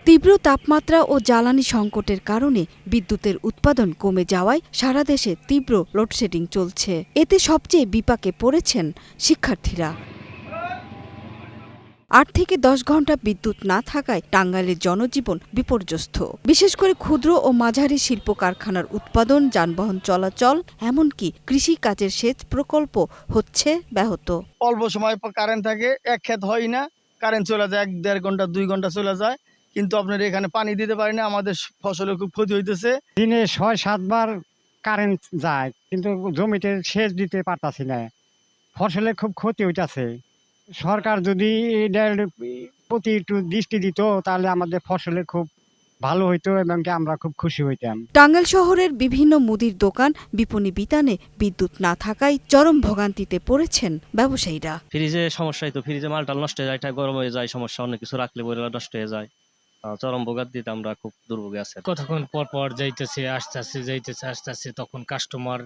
তীব্র তাপমাত্রা ও জ্বালানি সংকটের কারণে বিদ্যুতের উৎপাদন কমে যাওয়ায় সারা দেশে তীব্র লোডশেডিং চলছে। এতে সবচেয়ে বিপাকে পড়েছেন শিক্ষার্থীরা। 8 থেকে 10 ঘণ্টা বিদ্যুৎ না থাকায় টাঙ্গাইলের জনজীবন বিপর্যস্ত। বিশেষ করে ক্ষুদ্র ও মাঝারি শিল্প কারখানার উৎপাদন, যানবাহন চলাচল, এমনকি কৃষি কাজের সেচ প্রকল্প হচ্ছে ব্যাহত। অল্প সময় কারেন্ট থাকে, এক ক্ষেত হয় না, কারেন্ট চলে যায় 1-1.5 ঘন্টা 2 ঘন্টা চলে যায়, কিন্তু আপনার এখানে পানি দিতে পারি না। আমাদের ফসলের খুব ক্ষতি হইতেছে। দিনে 6-7 বার কারেন্ট যায়, কিন্তু জমিতে সেচ দিতে পারতাছি না, ফসলের খুব ক্ষতি হইতাছে। সরকার যদি এটার প্রতি একটু দৃষ্টি দিত তাহলে আমাদের ফসলের খুব ভালো হইতো এবং আমরা খুব খুশি হইতাম। টাঙ্গাইল শহরের বিভিন্ন মুদির দোকান, বিপণী বিতানে বিদ্যুৎ না থাকায় চরম ভোগান্তিতে পড়েছেন ব্যবসায়ীরা। ফ্রিজে সমস্যাই তো, ফ্রিজে মালটাল নষ্ট হয়ে যায়, এটা গরম হয়ে যায়, সমস্যা, অনেক কিছু রাখলে বইরা নষ্ট হয়ে যায়। চরম ভোগান্তিতে আমরা খুব দুর্ভোগে আছি। কতক্ষণ পর পর যাইতেছে আসতেছে, তখন কাস্টমার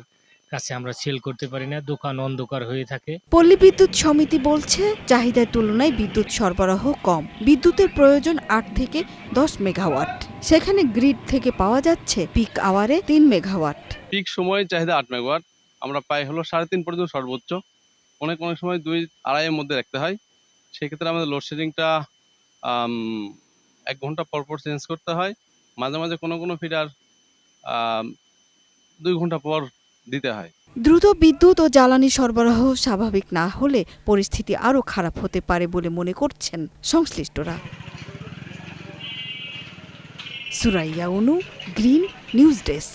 কাছে আমরা সেল করতে পারি না, দোকান অন্ধকার হয়ে থাকে। পল্লী বিদ্যুৎ সমিতি বলছে, চাহিদার তুলনায় বিদ্যুৎ সরবরাহ কম। বিদ্যুতের প্রয়োজন 8 থেকে 10 মেগাওয়াট, সেখানে গ্রিড থেকে পাওয়া যাচ্ছে পিক আওয়ারে 3 মেগাওয়াট। পিক সময় চাহিদা 8 মেগাওয়াট, আমরা পাই হলো 3.5 পর্যন্ত সর্বোচ্চ। অনেক সময় 2-2.5 এর মধ্যে রাখতে হয়। সেক্ষেত্রে আমাদের লোডশেডিংটা 1 ঘন্টা পর পর চেঞ্জ করতে হয়। মাঝে মাঝে কোনো ফিডার 2 ঘন্টা পর দিতে হয়। দ্রুত বিদ্যুৎ ও জ্বালানি সরবরাহ স্বাভাবিক না হলে পরিস্থিতি আরও খারাপ হতে পারে বলে মনে করছেন সংশ্লিষ্টরা। সুরাইয়া অনু, গ্রিন নিউজ ডেস্ক।